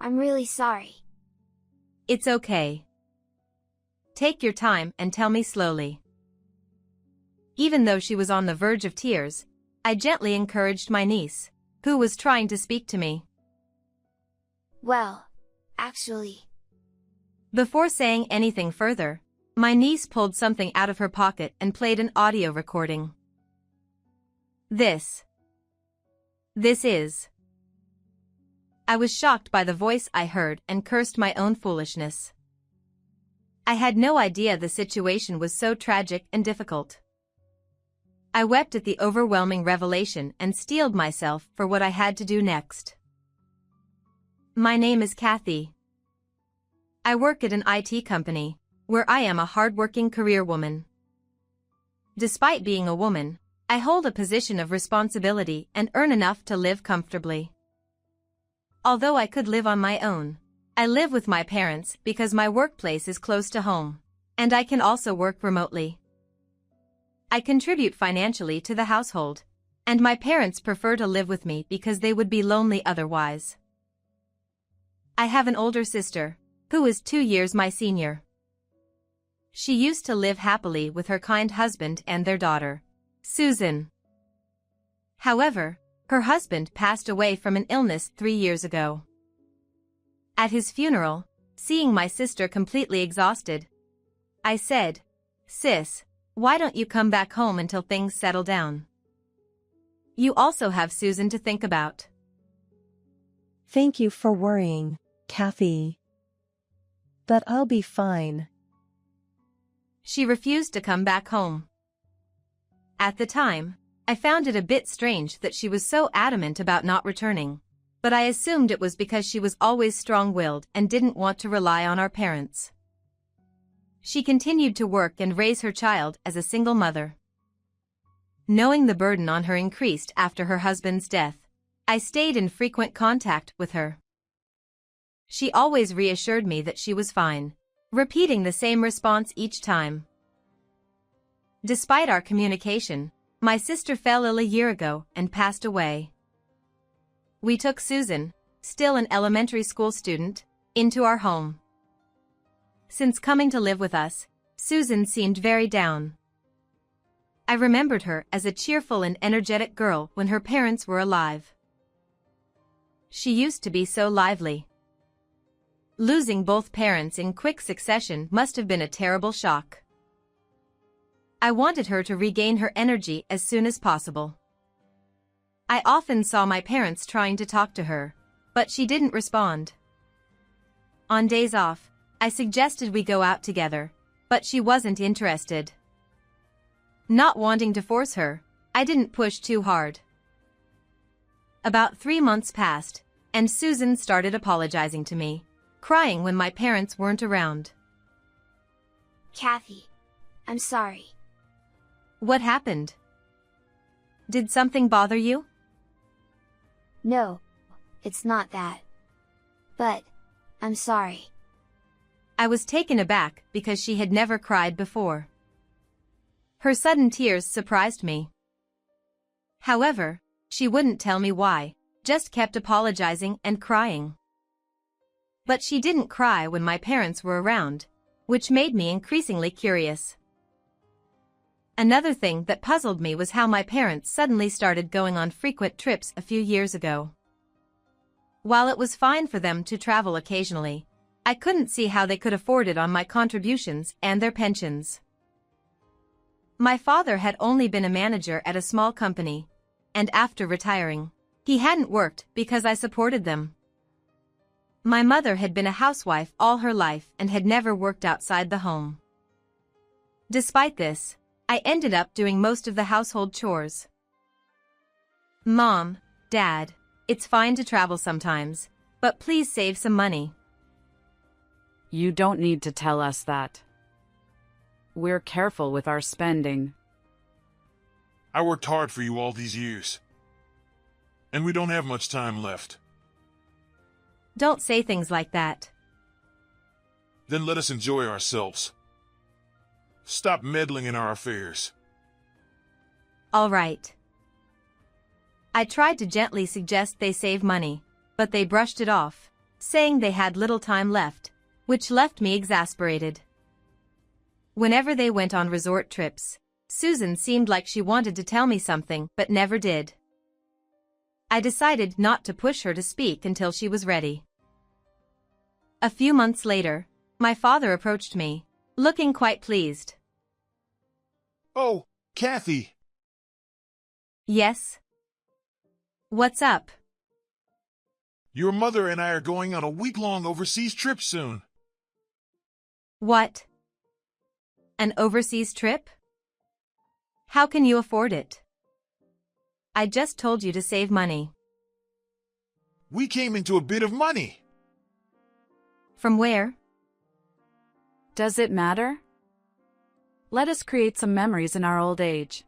I'm really sorry. It's okay. Take your time and tell me slowly. Even though she was on the verge of tears, I gently encouraged my niece, who was trying to speak to me. Well, actually. Before saying anything further, my niece pulled something out of her pocket and played an audio recording. This is. I was shocked by the voice I heard and cursed my own foolishness. I had no idea the situation was so tragic and difficult. I wept at the overwhelming revelation and steeled myself for what I had to do next. My name is Kathy. I work at an IT company, where I am a hardworking career woman. Despite being a woman, I hold a position of responsibility and earn enough to live comfortably. Although I could live on my own, I live with my parents because my workplace is close to home, and I can also work remotely. I contribute financially to the household, and my parents prefer to live with me because they would be lonely otherwise. I have an older sister, who is 2 years my senior. She used to live happily with her kind husband and their daughter, Susan. However, her husband passed away from an illness 3 years ago. At his funeral, seeing my sister completely exhausted, I said, "Sis, why don't you come back home until things settle down? You also have Susan to think about." Thank you for worrying, Kathy. But I'll be fine. She refused to come back home. At the time, I found it a bit strange that she was so adamant about not returning, but I assumed it was because she was always strong-willed and didn't want to rely on our parents. She continued to work and raise her child as a single mother. Knowing the burden on her increased after her husband's death, I stayed in frequent contact with her. She always reassured me that she was fine, repeating the same response each time. Despite our communication, my sister fell ill a year ago and passed away. We took Susan, still an elementary school student, into our home. Since coming to live with us, Susan seemed very down. I remembered her as a cheerful and energetic girl when her parents were alive. She used to be so lively. Losing both parents in quick succession must have been a terrible shock. I wanted her to regain her energy as soon as possible. I often saw my parents trying to talk to her, but she didn't respond. On days off, I suggested we go out together, but she wasn't interested. Not wanting to force her, I didn't push too hard. About 3 months passed, and Susan started apologizing to me, crying when my parents weren't around. Kathy, I'm sorry. What happened? Did something bother you? No, it's not that. But, I'm sorry. I was taken aback because she had never cried before. Her sudden tears surprised me. However, she wouldn't tell me why, just kept apologizing and crying. But she didn't cry when my parents were around, which made me increasingly curious. Another thing that puzzled me was how my parents suddenly started going on frequent trips a few years ago. While it was fine for them to travel occasionally, I couldn't see how they could afford it on my contributions and their pensions. My father had only been a manager at a small company, and after retiring, he hadn't worked because I supported them. My mother had been a housewife all her life and had never worked outside the home. Despite this, I ended up doing most of the household chores. Mom, Dad, it's fine to travel sometimes, but please save some money. You don't need to tell us that. We're careful with our spending. I worked hard for you all these years. And we don't have much time left. Don't say things like that. Then let us enjoy ourselves. Stop meddling in our affairs. All right. I tried to gently suggest they save money, but they brushed it off, saying they had little time left, which left me exasperated. Whenever they went on resort trips, Susan seemed like she wanted to tell me something but never did. I decided not to push her to speak until she was ready. A few months later, my father approached me, looking quite pleased. Oh, Kathy. Yes? What's up? Your mother and I are going on a week-long overseas trip soon. What? An overseas trip? How can you afford it? I just told you to save money. We came into a bit of money. From where? Does it matter? Let us create some memories in our old age.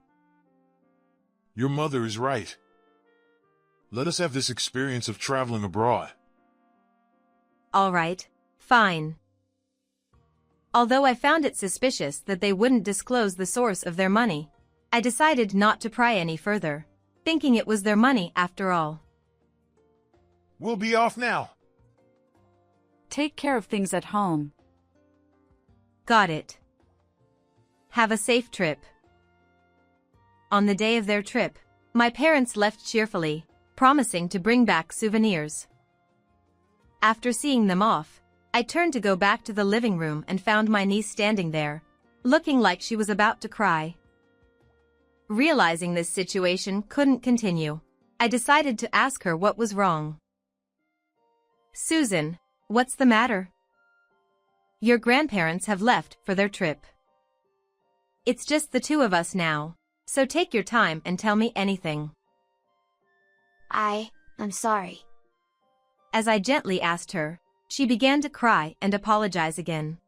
Your mother is right. Let us have this experience of traveling abroad. All right, fine. Although I found it suspicious that they wouldn't disclose the source of their money, I decided not to pry any further, thinking it was their money after all. We'll be off now. Take care of things at home. Got it. Have a safe trip. On the day of their trip, my parents left cheerfully, promising to bring back souvenirs. After seeing them off, I turned to go back to the living room and found my niece standing there, looking like she was about to cry. Realizing this situation couldn't continue, I decided to ask her what was wrong. Susan, what's the matter? Your grandparents have left for their trip. It's just the two of us now, so take your time and tell me anything. I'm sorry. As I gently asked her, she began to cry and apologize again.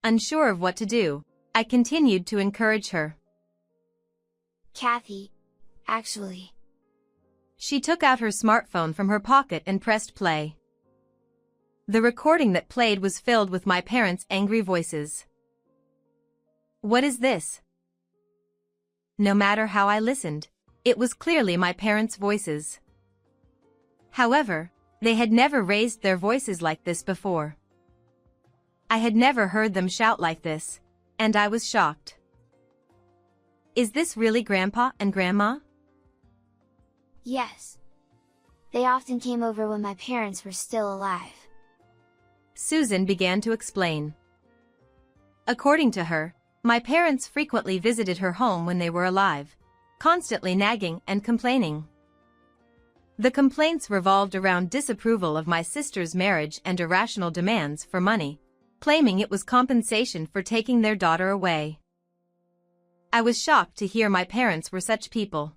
Unsure of what to do, I continued to encourage her. Kathy, actually. She took out her smartphone from her pocket and pressed play. The recording that played was filled with my parents' angry voices. What is this? No matter how I listened, it was clearly my parents' voices. However, they had never raised their voices like this before. I had never heard them shout like this, and I was shocked. Is this really Grandpa and Grandma? Yes. They often came over when my parents were still alive. Susan began to explain. According to her, my parents frequently visited her home when they were alive, constantly nagging and complaining. The complaints revolved around disapproval of my sister's marriage and irrational demands for money, claiming it was compensation for taking their daughter away. I was shocked to hear my parents were such people.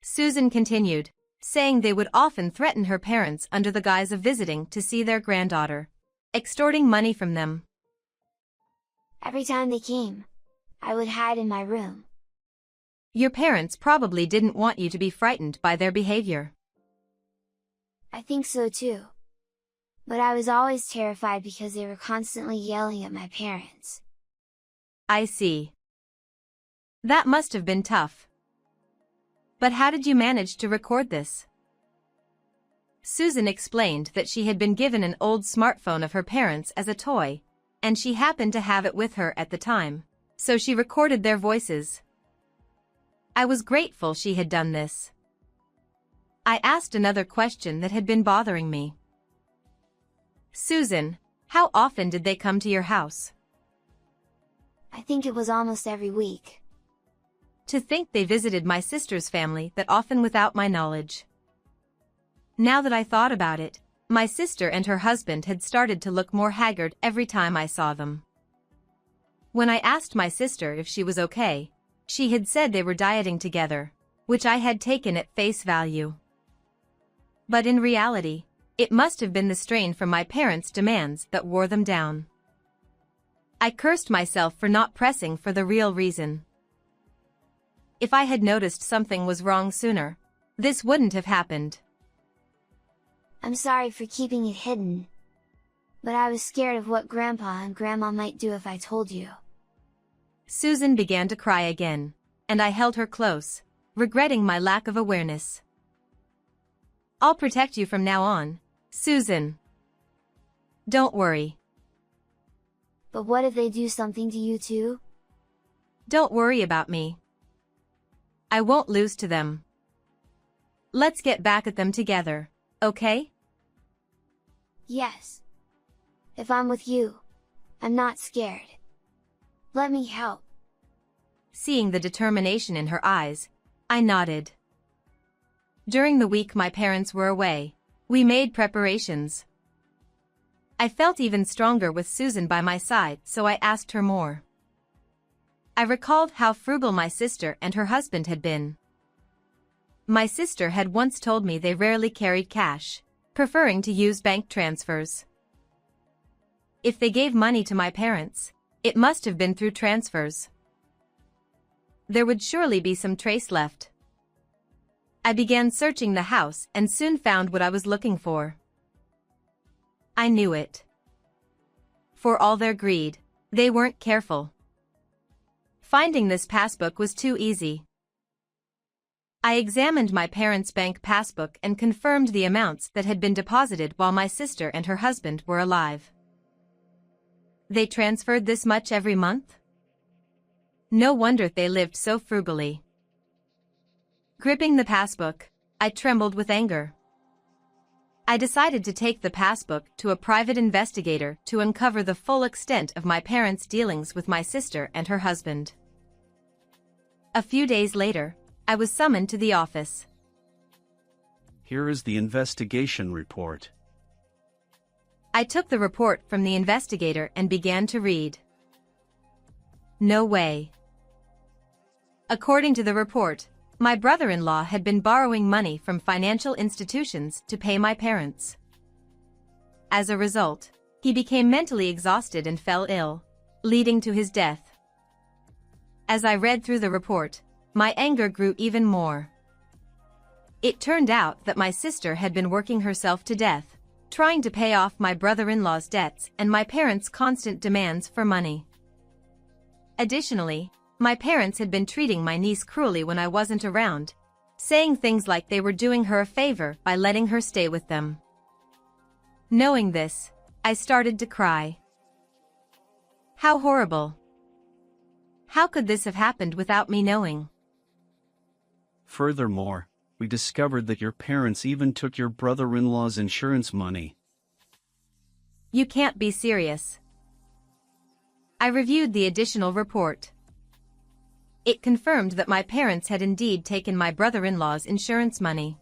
Susan continued, saying they would often threaten her parents under the guise of visiting to see their granddaughter, extorting money from them. Every time they came, I would hide in my room. Your parents probably didn't want you to be frightened by their behavior. I think so too. But I was always terrified because they were constantly yelling at my parents. I see. That must have been tough. But how did you manage to record this? Susan explained that she had been given an old smartphone of her parents as a toy, and she happened to have it with her at the time, so she recorded their voices. I was grateful she had done this. I asked another question that had been bothering me. Susan, how often did they come to your house? I think it was almost every week. To think they visited my sister's family that often without my knowledge. Now that I thought about it, my sister and her husband had started to look more haggard every time I saw them. When I asked my sister if she was okay, she had said they were dieting together, which I had taken at face value. But in reality, it must have been the strain from my parents' demands that wore them down. I cursed myself for not pressing for the real reason. If I had noticed something was wrong sooner, this wouldn't have happened. I'm sorry for keeping it hidden. But I was scared of what Grandpa and Grandma might do if I told you. Susan began to cry again, and I held her close, regretting my lack of awareness. I'll protect you from now on, Susan. Don't worry. But what if they do something to you too? Don't worry about me. I won't lose to them. Let's get back at them together, okay? Yes. If I'm with you, I'm not scared. Let me help. Seeing the determination in her eyes, I nodded. During the week my parents were away, we made preparations. I felt even stronger with Susan by my side, so I asked her more. I recalled how frugal my sister and her husband had been. My sister had once told me they rarely carried cash, preferring to use bank transfers. If they gave money to my parents, it must have been through transfers. There would surely be some trace left. I began searching the house and soon found what I was looking for. I knew it. For all their greed, they weren't careful. Finding this passbook was too easy. I examined my parents' bank passbook and confirmed the amounts that had been deposited while my sister and her husband were alive. They transferred this much every month? No wonder they lived so frugally. Gripping the passbook, I trembled with anger. I decided to take the passbook to a private investigator to uncover the full extent of my parents' dealings with my sister and her husband. A few days later, I was summoned to the office. Here is the investigation report. I took the report from the investigator and began to read. No way. According to the report, my brother-in-law had been borrowing money from financial institutions to pay my parents. As a result, he became mentally exhausted and fell ill, leading to his death. As I read through the report, my anger grew even more. It turned out that my sister had been working herself to death, trying to pay off my brother-in-law's debts and my parents' constant demands for money. Additionally, my parents had been treating my niece cruelly when I wasn't around, saying things like they were doing her a favor by letting her stay with them. Knowing this, I started to cry. How horrible. How could this have happened without me knowing? Furthermore, we discovered that your parents even took your brother-in-law's insurance money. You can't be serious. I reviewed the additional report. It confirmed that my parents had indeed taken my brother-in-law's insurance money.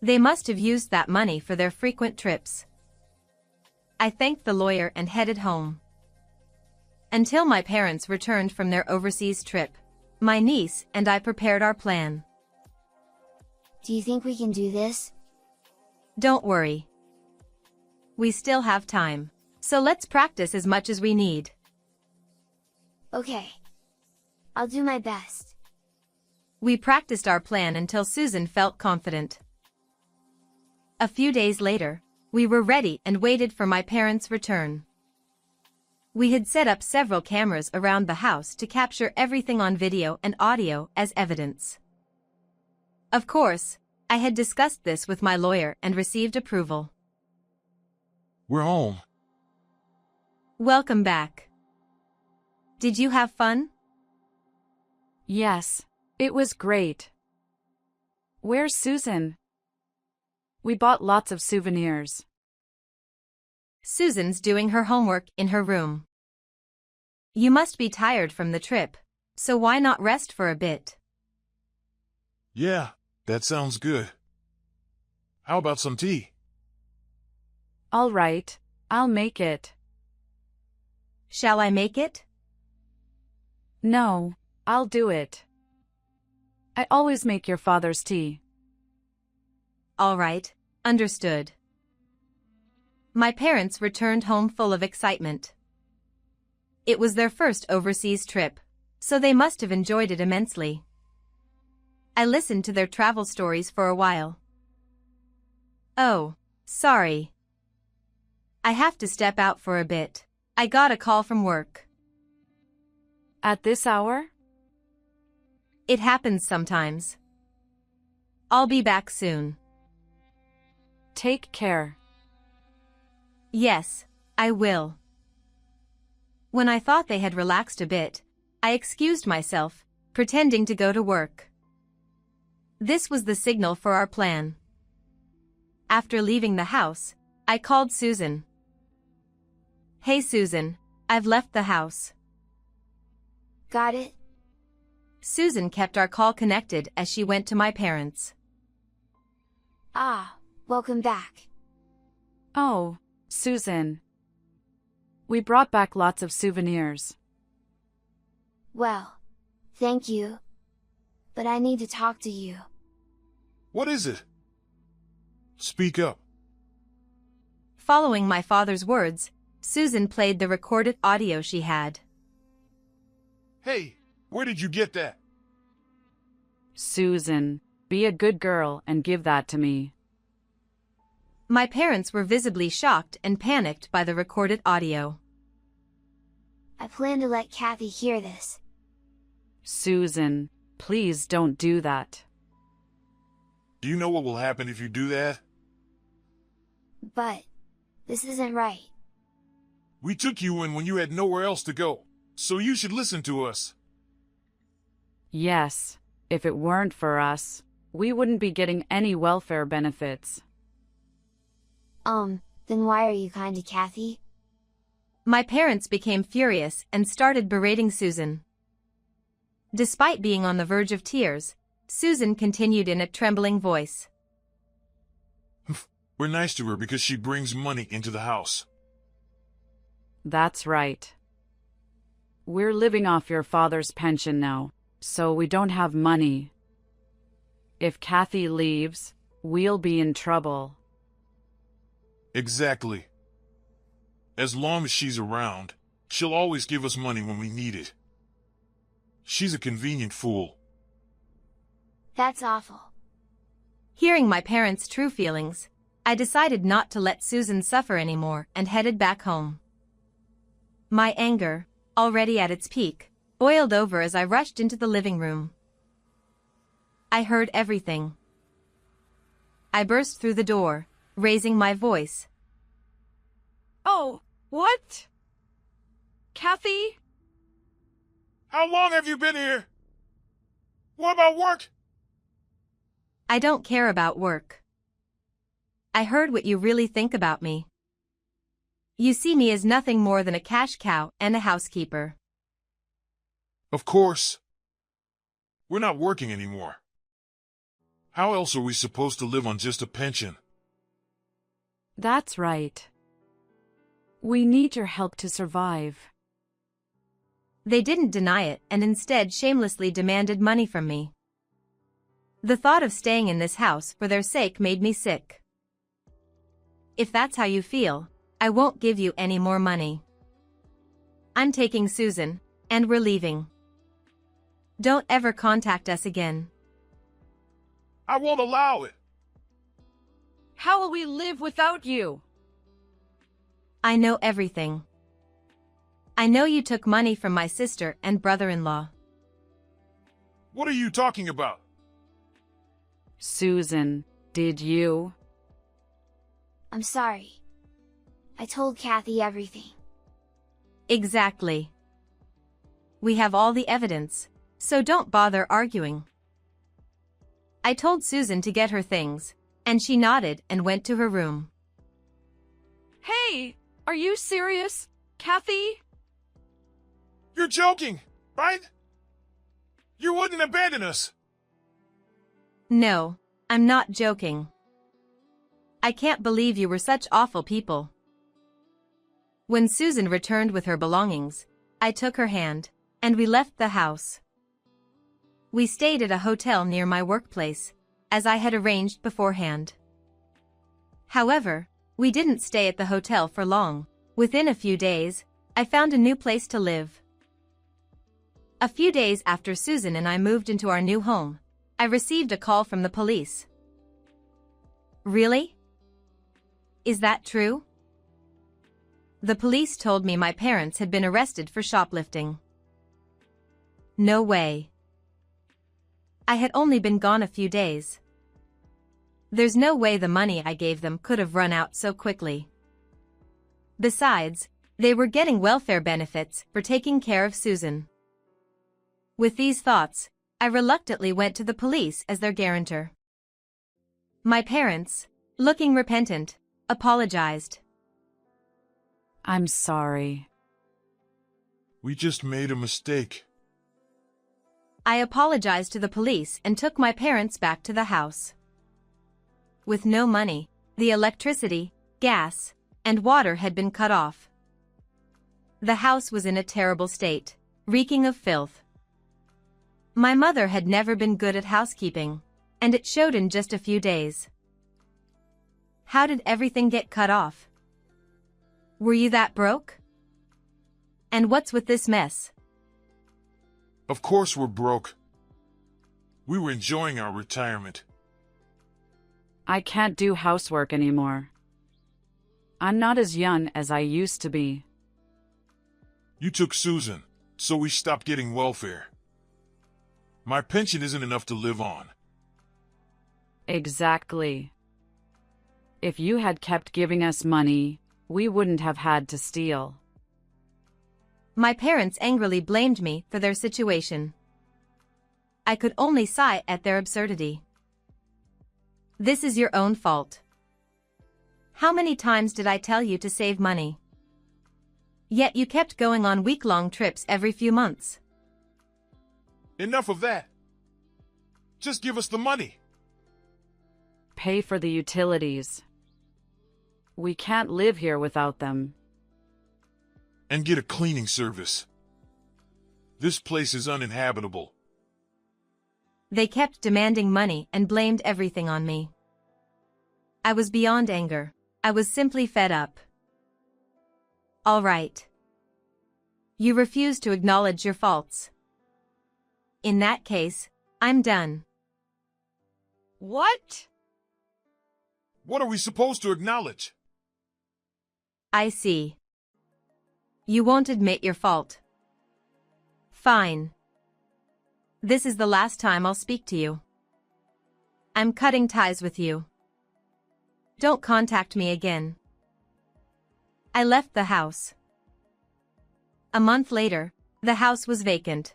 They must have used that money for their frequent trips. I thanked the lawyer and headed home. Until my parents returned from their overseas trip, my niece and I prepared our plan. Do you think we can do this? Don't worry. We still have time, so let's practice as much as we need. Okay. I'll do my best. We practiced our plan until Susan felt confident. A few days later, we were ready and waited for my parents' return. We had set up several cameras around the house to capture everything on video and audio as evidence. Of course, I had discussed this with my lawyer and received approval. We're home. Welcome back. Did you have fun? Yes, it was great. Where's Susan? We bought lots of souvenirs. Susan's doing her homework in her room. You must be tired from the trip, so why not rest for a bit? Yeah, that sounds good. How about some tea? All right, I'll make it. Shall I make it? No, I'll do it. I always make your father's tea. All right, understood. My parents returned home full of excitement. It was their first overseas trip, so they must have enjoyed it immensely. I listened to their travel stories for a while. Oh, sorry. I have to step out for a bit. I got a call from work. At this hour? It happens sometimes. I'll be back soon. Take care. Yes, I will. When I thought they had relaxed a bit, I excused myself, pretending to go to work. This was the signal for our plan. After leaving the house, I called Susan. Hey Susan, I've left the house. Got it? Susan kept our call connected as she went to my parents. Ah, welcome back. Oh, Susan. We brought back lots of souvenirs. Well, thank you. But I need to talk to you. What is it? Speak up. Following my father's words, Susan played the recorded audio she had. Hey, where did you get that? Susan, be a good girl and give that to me. My parents were visibly shocked and panicked by the recorded audio. I plan to let Kathy hear this. Susan, please don't do that. Do you know what will happen if you do that? But, this isn't right. We took you in when you had nowhere else to go, so you should listen to us. Yes, if it weren't for us, we wouldn't be getting any welfare benefits. Then why are you kind to Kathy? My parents became furious and started berating Susan. Despite being on the verge of tears, Susan continued in a trembling voice. We're nice to her because she brings money into the house. That's right. We're living off your father's pension now, so we don't have money. If Kathy leaves, we'll be in trouble. Exactly. As long as she's around, she'll always give us money when we need it. She's a convenient fool. That's awful. Hearing my parents' true feelings, I decided not to let Susan suffer anymore and headed back home. My anger, already at its peak, boiled over as I rushed into the living room. I heard everything. I burst through the door, raising my voice. Oh, what? Kathy? How long have you been here? What about work? I don't care about work. I heard what you really think about me. You see me as nothing more than a cash cow and a housekeeper. Of course. We're not working anymore. How else are we supposed to live on just a pension? That's right. We need your help to survive. They didn't deny it and instead shamelessly demanded money from me. The thought of staying in this house for their sake made me sick. If that's how you feel, I won't give you any more money. I'm taking Susan, and we're leaving. Don't ever contact us again. I won't allow it. How will we live without you? I know everything. I know you took money from my sister and brother-in-law. What are you talking about? Susan, did you? I'm sorry. I told Kathy everything. Exactly. We have all the evidence, so don't bother arguing. I told Susan to get her things, and she nodded and went to her room. Hey, are you serious, Kathy? You're joking, right? You wouldn't abandon us. No, I'm not joking. I can't believe you were such awful people. When Susan returned with her belongings, I took her hand, and we left the house. We stayed at a hotel near my workplace, as I had arranged beforehand. However, we didn't stay at the hotel for long. Within a few days, I found a new place to live. A few days after Susan and I moved into our new home, I received a call from the police. Really? Is that true? The police told me my parents had been arrested for shoplifting. No way. I had only been gone a few days. There's no way the money I gave them could have run out so quickly. Besides, they were getting welfare benefits for taking care of Susan. With these thoughts, I reluctantly went to the police as their guarantor. My parents, looking repentant, apologized. I'm sorry. We just made a mistake. I apologized to the police and took my parents back to the house. With no money, the electricity, gas, and water had been cut off. The house was in a terrible state, reeking of filth. My mother had never been good at housekeeping, and it showed in just a few days. How did everything get cut off? Were you that broke? And what's with this mess? Of course we're broke. We were enjoying our retirement. I can't do housework anymore. I'm not as young as I used to be. You took Susan, so we stopped getting welfare. My pension isn't enough to live on. Exactly. If you had kept giving us money, we wouldn't have had to steal. My parents angrily blamed me for their situation. I could only sigh at their absurdity. This is your own fault. How many times did I tell you to save money? Yet you kept going on week-long trips every few months. Enough of that. Just give us the money. Pay for the utilities. We can't live here without them. And get a cleaning service. This place is uninhabitable. They kept demanding money and blamed everything on me. I was beyond anger. I was simply fed up. All right. You refuse to acknowledge your faults. In that case, I'm done. What? What are we supposed to acknowledge? I see. You won't admit your fault. Fine. This is the last time I'll speak to you. I'm cutting ties with you. Don't contact me again. I left the house. A month later, the house was vacant.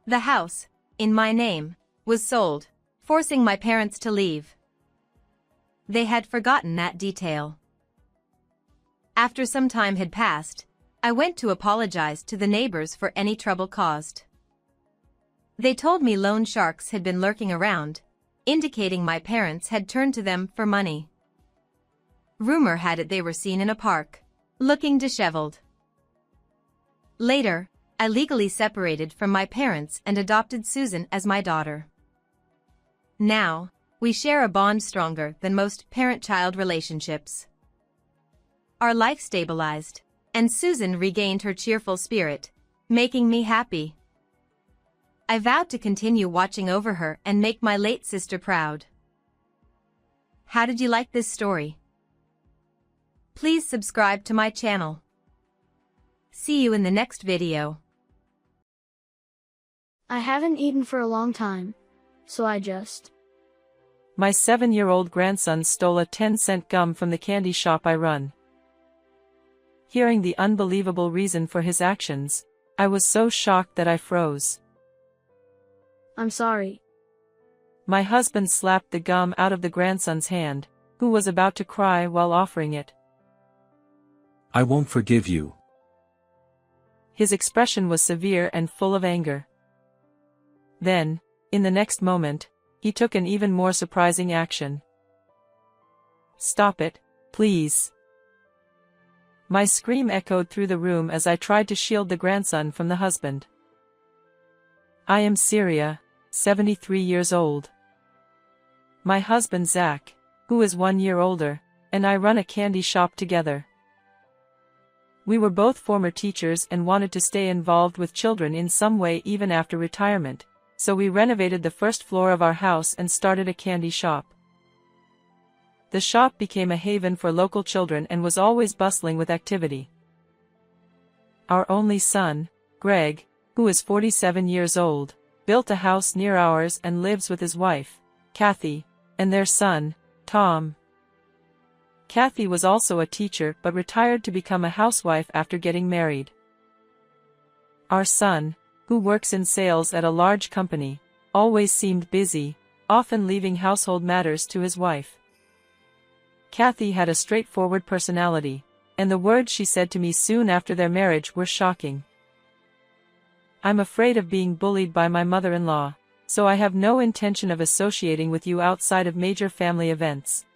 The house, in my name, was sold, forcing my parents to leave. They had forgotten that detail. After some time had passed, I went to apologize to the neighbors for any trouble caused. They told me loan sharks had been lurking around, indicating my parents had turned to them for money. Rumor had it they were seen in a park, looking disheveled. Later, I legally separated from my parents and adopted Susan as my daughter. Now, we share a bond stronger than most parent-child relationships. Our life stabilized, and Susan regained her cheerful spirit, making me happy. I vowed to continue watching over her and make my late sister proud. How did you like this story? Please subscribe to my channel. See you in the next video. I haven't eaten for a long time, so I just... My 7-year-old grandson stole a 10-cent gum from the candy shop I run. Hearing the unbelievable reason for his actions, I was so shocked that I froze. I'm sorry. My husband slapped the gum out of the grandson's hand, who was about to cry while offering it. I won't forgive you. His expression was severe and full of anger. Then, in the next moment, he took an even more surprising action. Stop it, please. My scream echoed through the room as I tried to shield the grandson from the husband. I am Syria, 73 years old. My husband Zach, who is 1 year older, and I run a candy shop together. We were both former teachers and wanted to stay involved with children in some way even after retirement, so we renovated the first floor of our house and started a candy shop. The shop became a haven for local children and was always bustling with activity. Our only son, Greg, who is 47 years old, built a house near ours and lives with his wife, Kathy, and their son, Tom. Kathy was also a teacher but retired to become a housewife after getting married. Our son, who works in sales at a large company, always seemed busy, often leaving household matters to his wife. Kathy had a straightforward personality, and the words she said to me soon after their marriage were shocking. "I'm afraid of being bullied by my mother-in-law, so I have no intention of associating with you outside of major family events."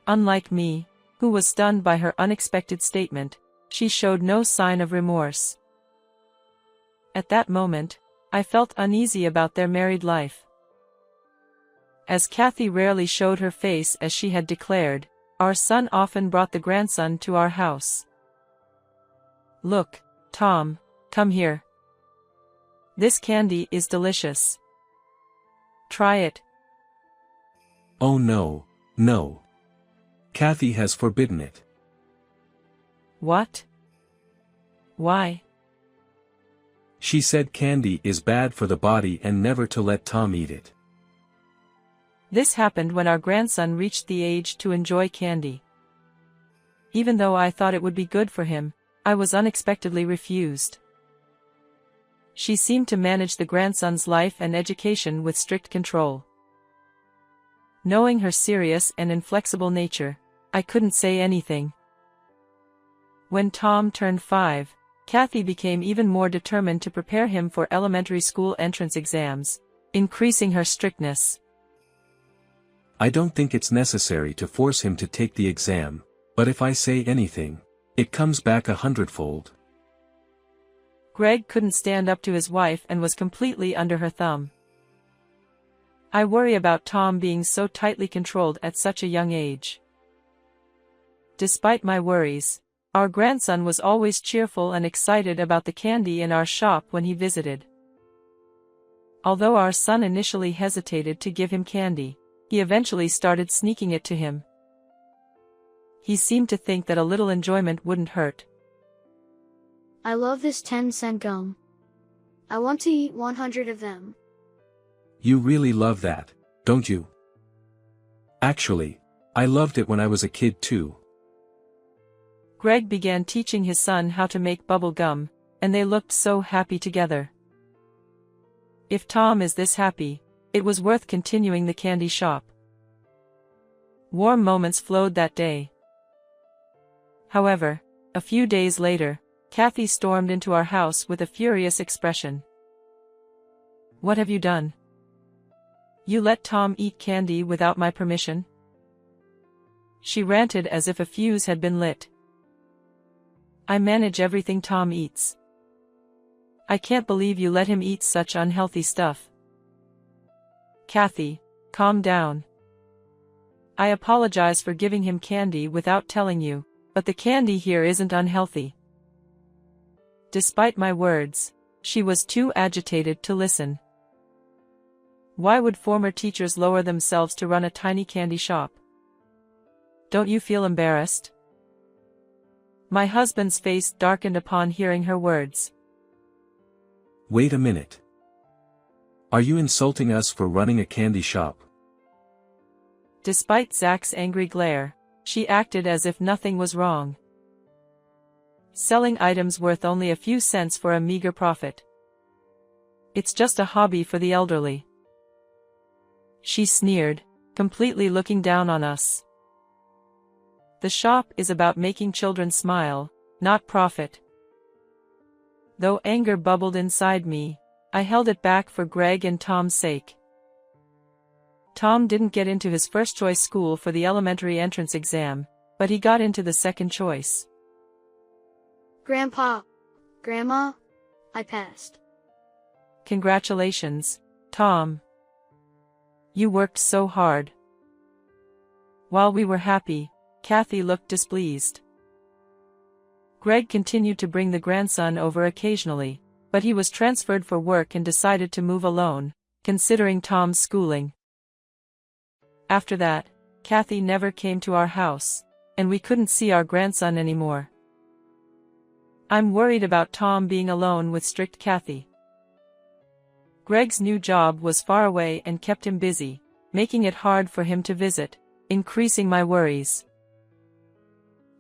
Unlike me, who was stunned by her unexpected statement, she showed no sign of remorse. At that moment, I felt uneasy about their married life. As Kathy rarely showed her face as she had declared, our son often brought the grandson to our house. "Look, Tom, come here. This candy is delicious. Try it." Oh no, no. Kathy has forbidden it. "What? Why?" She said candy is bad for the body and never to let Tom eat it. This happened when our grandson reached the age to enjoy candy. Even though I thought it would be good for him, I was unexpectedly refused. She seemed to manage the grandson's life and education with strict control. Knowing her serious and inflexible nature, I couldn't say anything. When Tom turned 5, Kathy became even more determined to prepare him for elementary school entrance exams, increasing her strictness. I don't think it's necessary to force him to take the exam, but if I say anything, it comes back 100-fold. Greg couldn't stand up to his wife and was completely under her thumb. I worry about Tom being so tightly controlled at such a young age. Despite my worries, our grandson was always cheerful and excited about the candy in our shop when he visited. Although our son initially hesitated to give him candy, he eventually started sneaking it to him. He seemed to think that a little enjoyment wouldn't hurt. I love this 10-cent gum. I want to eat 100 of them. You really love that, don't you? Actually, I loved it when I was a kid too. Greg began teaching his son how to make bubble gum, and they looked so happy together. If Tom is this happy, it was worth continuing the candy shop. Warm moments flowed that day. However, a few days later, Kathy stormed into our house with a furious expression. "What have you done? You let Tom eat candy without my permission?" She ranted as if a fuse had been lit. "I manage everything Tom eats. I can't believe you let him eat such unhealthy stuff." "Kathy, calm down. I apologize for giving him candy without telling you, but the candy here isn't unhealthy." Despite my words, she was too agitated to listen. Why would former teachers lower themselves to run a tiny candy shop? Don't you feel embarrassed? My husband's face darkened upon hearing her words. Wait a minute. Are you insulting us for running a candy shop? Despite Zach's angry glare, she acted as if nothing was wrong. Selling items worth only a few cents for a meager profit. It's just a hobby for the elderly. She sneered, completely looking down on us. The shop is about making children smile, not profit. Though anger bubbled inside me, I held it back for Greg and Tom's sake. Tom didn't get into his first choice school for the elementary entrance exam, but he got into the second choice. Grandpa, Grandma, I passed. Congratulations, Tom. You worked so hard. While we were happy, Kathy looked displeased. Greg continued to bring the grandson over occasionally, but he was transferred for work and decided to move alone, considering Tom's schooling. After that, Kathy never came to our house, and we couldn't see our grandson anymore. I'm worried about Tom being alone with strict Kathy. Greg's new job was far away and kept him busy, making it hard for him to visit, increasing my worries.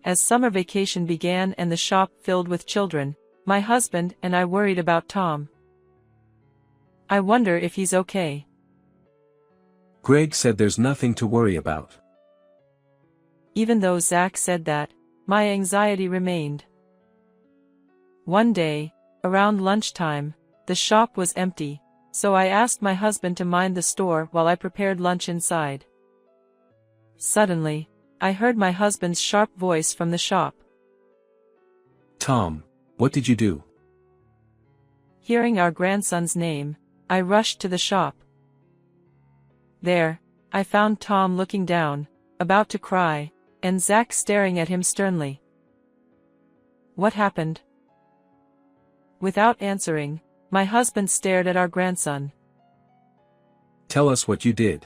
As summer vacation began and the shop filled with children, my husband and I worried about Tom. I wonder if he's okay. Greg said there's nothing to worry about. Even though Zach said that, my anxiety remained. One day, around lunchtime, the shop was empty, so I asked my husband to mind the store while I prepared lunch inside. Suddenly, I heard my husband's sharp voice from the shop. Tom, what did you do? Hearing our grandson's name, I rushed to the shop. There, I found Tom looking down, about to cry, and Zach staring at him sternly. What happened? Without answering, my husband stared at our grandson. Tell us what you did.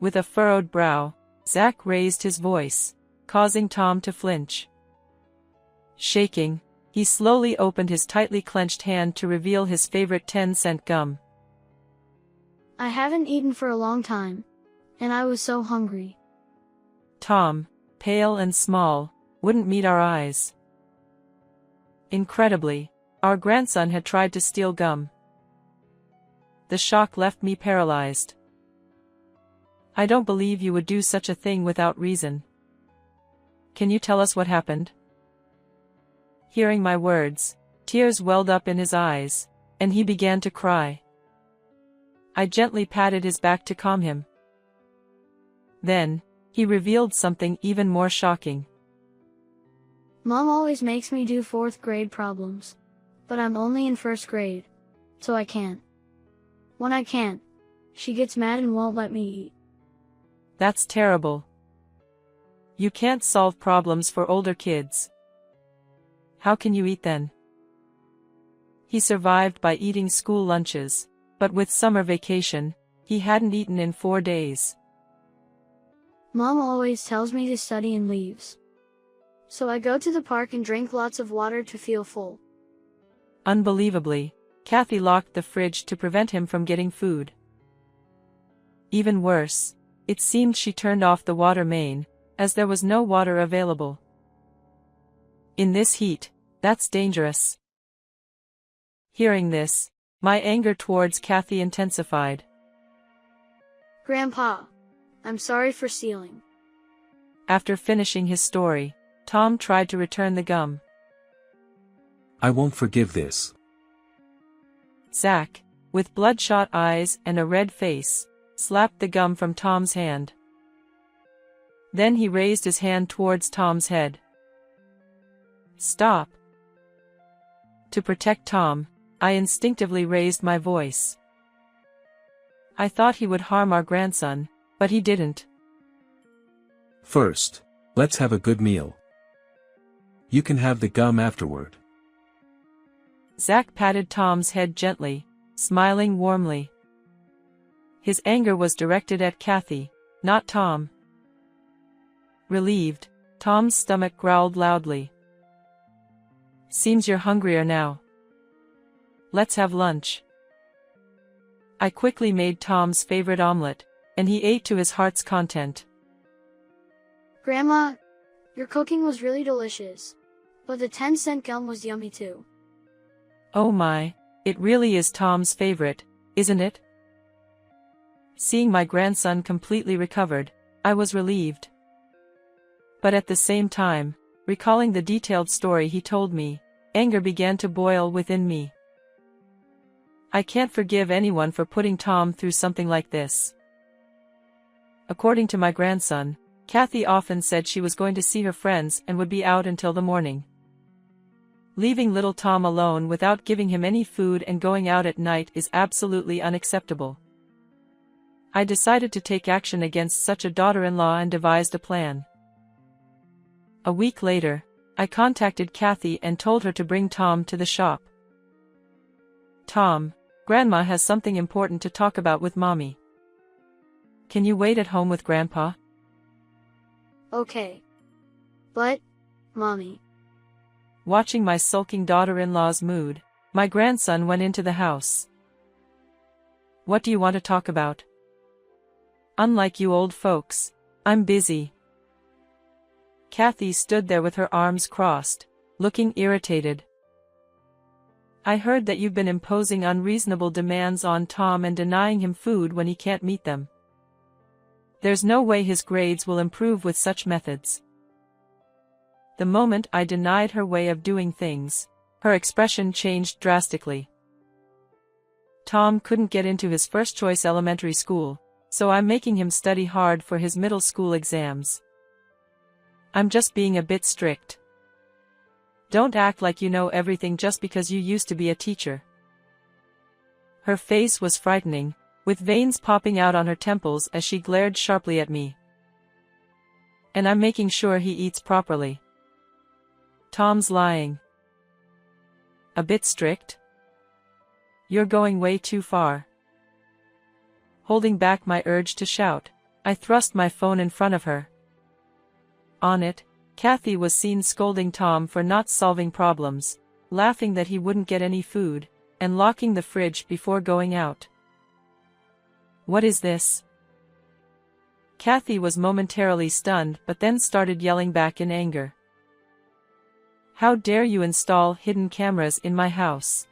With a furrowed brow, Zach raised his voice, causing Tom to flinch. Shaking, he slowly opened his tightly clenched hand to reveal his favorite 10-cent gum. I haven't eaten for a long time, and I was so hungry. Tom, pale and small, wouldn't meet our eyes. Incredibly, our grandson had tried to steal gum. The shock left me paralyzed. I don't believe you would do such a thing without reason. Can you tell us what happened? Hearing my words, tears welled up in his eyes, and he began to cry. I gently patted his back to calm him. Then, he revealed something even more shocking. Mom always makes me do 4th grade problems, but I'm only in 1st grade, so I can't. When I can't, she gets mad and won't let me eat. That's terrible. You can't solve problems for older kids. How can you eat then? He survived by eating school lunches, but with summer vacation, he hadn't eaten in 4 days. Mom always tells me to study and leaves. So I go to the park and drink lots of water to feel full. Unbelievably, Kathy locked the fridge to prevent him from getting food. Even worse, it seemed she turned off the water main, as there was no water available. In this heat, that's dangerous. Hearing this, my anger towards Kathy intensified. Grandpa, I'm sorry for stealing. After finishing his story, Tom tried to return the gum. I won't forgive this. Zach, with bloodshot eyes and a red face, slapped the gum from Tom's hand. Then he raised his hand towards Tom's head. Stop. To protect Tom, I instinctively raised my voice. I thought he would harm our grandson, but he didn't. First, let's have a good meal. You can have the gum afterward. Zach patted Tom's head gently, smiling warmly. His anger was directed at Kathy, not Tom. Relieved, Tom's stomach growled loudly. Seems you're hungrier now. Let's have lunch. I quickly made Tom's favorite omelet, and he ate to his heart's content. Grandma, your cooking was really delicious, but the 10-cent gum was yummy too. Oh my, it really is Tom's favorite, isn't it? Seeing my grandson completely recovered, I was relieved. But at the same time, recalling the detailed story he told me, anger began to boil within me. I can't forgive anyone for putting Tom through something like this. According to my grandson, Kathy often said she was going to see her friends and would be out until the morning. Leaving little Tom alone without giving him any food and going out at night is absolutely unacceptable. I decided to take action against such a daughter-in-law and devised a plan. A week later, I contacted Kathy and told her to bring Tom to the shop. Tom, Grandma has something important to talk about with Mommy. Can you wait at home with Grandpa? Okay. But, Mommy. Watching my sulking daughter-in-law's mood, my grandson went into the house. What do you want to talk about? Unlike you old folks, I'm busy. Kathy stood there with her arms crossed, looking irritated. I heard that you've been imposing unreasonable demands on Tom and denying him food when he can't meet them. There's no way his grades will improve with such methods. The moment I denied her way of doing things, her expression changed drastically. Tom couldn't get into his first-choice elementary school, so I'm making him study hard for his middle school exams. I'm just being a bit strict. Don't act like you know everything just because you used to be a teacher. Her face was frightening, with veins popping out on her temples as she glared sharply at me. And I'm making sure he eats properly. Tom's lying. A bit strict? You're going way too far. Holding back my urge to shout, I thrust my phone in front of her. On it, Kathy was seen scolding Tom for not solving problems, laughing that he wouldn't get any food, and locking the fridge before going out. What is this? Kathy was momentarily stunned but then started yelling back in anger. How dare you install hidden cameras in my house?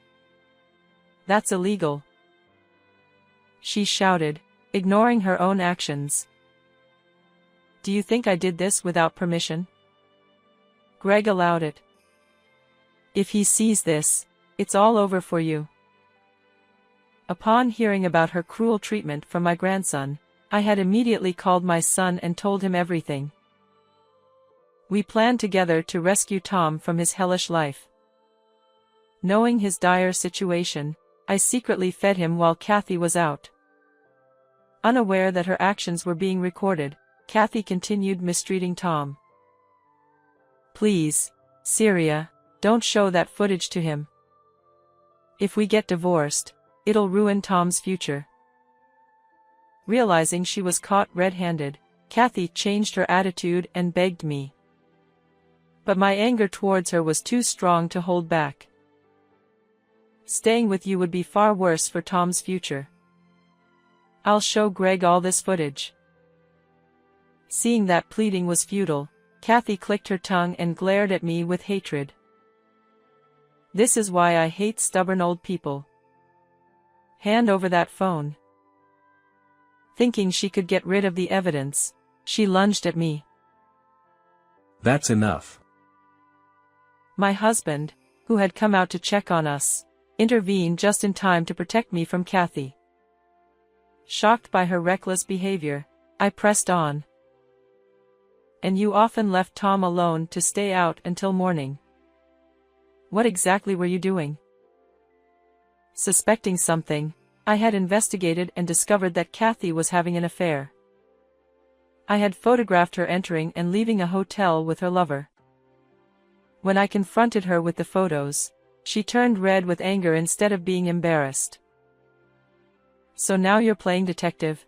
That's illegal. She shouted, ignoring her own actions. Do you think I did this without permission? Greg allowed it. If he sees this, it's all over for you. Upon hearing about her cruel treatment from my grandson, I had immediately called my son and told him everything. We planned together to rescue Tom from his hellish life. Knowing his dire situation, I secretly fed him while Kathy was out. Unaware that her actions were being recorded, Kathy continued mistreating Tom. Please, Syria, don't show that footage to him. If we get divorced, it'll ruin Tom's future. Realizing she was caught red-handed, Kathy changed her attitude and begged me. But my anger towards her was too strong to hold back. Staying with you would be far worse for Tom's future. I'll show Greg all this footage. Seeing that pleading was futile, Kathy clicked her tongue and glared at me with hatred. This is why I hate stubborn old people. Hand over that phone. Thinking she could get rid of the evidence, she lunged at me. That's enough. My husband, who had come out to check on us, intervened just in time to protect me from Kathy. Shocked by her reckless behavior, I pressed on. And you often left Tom alone to stay out until morning. What exactly were you doing? Suspecting something, I had investigated and discovered that Kathy was having an affair. I had photographed her entering and leaving a hotel with her lover. When I confronted her with the photos, she turned red with anger instead of being embarrassed. So now you're playing detective?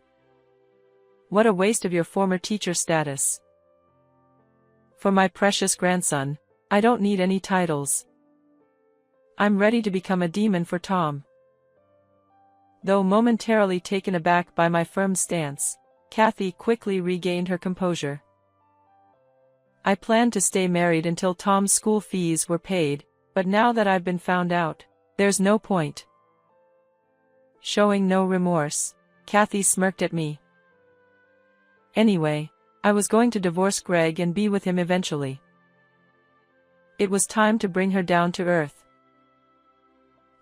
What a waste of your former teacher status. For my precious grandson, I don't need any titles. I'm ready to become a demon for Tom. Though momentarily taken aback by my firm stance, Kathy quickly regained her composure. I planned to stay married until Tom's school fees were paid, but now that I've been found out, there's no point. Showing no remorse, Kathy smirked at me. Anyway, I was going to divorce Greg and be with him eventually. It was time to bring her down to earth.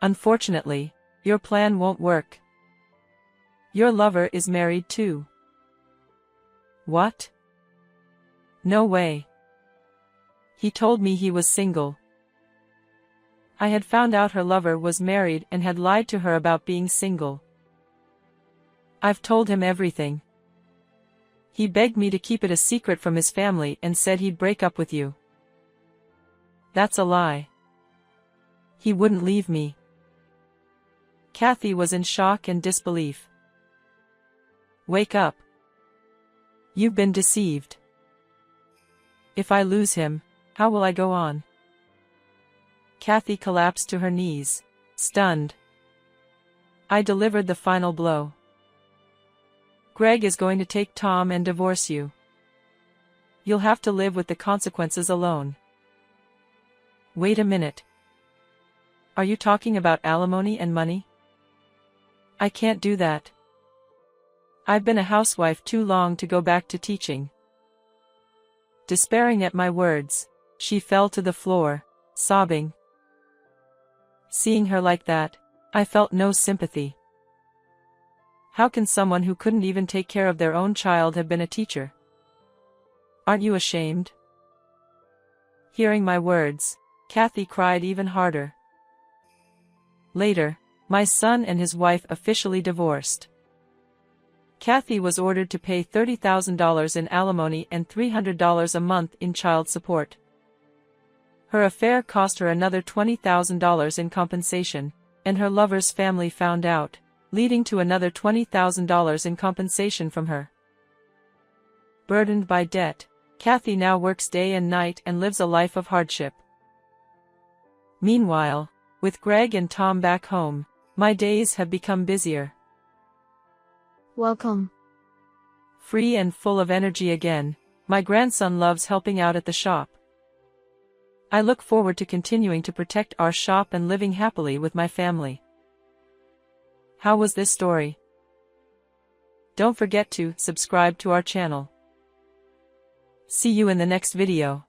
Unfortunately, your plan won't work. Your lover is married too. What? No way. He told me he was single. I had found out her lover was married and had lied to her about being single. I've told him everything. He begged me to keep it a secret from his family and said he'd break up with you. That's a lie. He wouldn't leave me. Kathy was in shock and disbelief. Wake up. You've been deceived. If I lose him, how will I go on? Kathy collapsed to her knees, stunned. I delivered the final blow. Greg is going to take Tom and divorce you. You'll have to live with the consequences alone. Wait a minute. Are you talking about alimony and money? I can't do that. I've been a housewife too long to go back to teaching. Despairing at my words, she fell to the floor, sobbing. Seeing her like that, I felt no sympathy. How can someone who couldn't even take care of their own child have been a teacher? Aren't you ashamed? Hearing my words, Kathy cried even harder. Later, my son and his wife officially divorced. Kathy was ordered to pay $30,000 in alimony and $300 a month in child support. Her affair cost her another $20,000 in compensation, and her lover's family found out, leading to another $20,000 in compensation from her. Burdened by debt, Kathy now works day and night and lives a life of hardship. Meanwhile, with Greg and Tom back home, my days have become busier. Welcome. Free and full of energy again, my grandson loves helping out at the shop. I look forward to continuing to protect our shop and living happily with my family. How was this story? Don't forget to subscribe to our channel. See you in the next video.